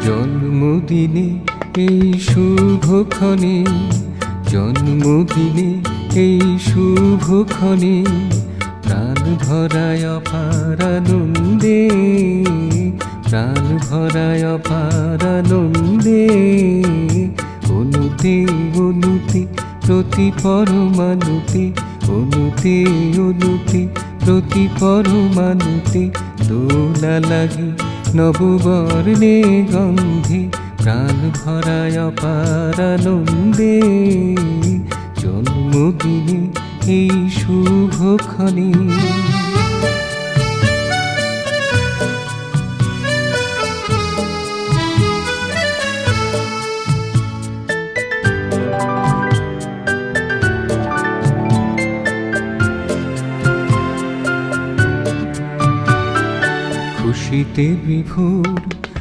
জন্মদিনে এই শুভক্ষণে, জন্মদিনে এই শুভক্ষণে প্রাণ ভরায় অপার আনন্দে, প্রাণ ভরায় অপার আনন্দে। অনুতে অনুতে প্রতি পরমাণুতে, অনুতে অনুতে প্রতি পরমাণুতে দোলা লাগে নববর্ণে গন্ধে, প্রাণ ভরায় অপার আনন্দে। জন্মদিনে এই শুভক্ষণে খুশিতে বিভোর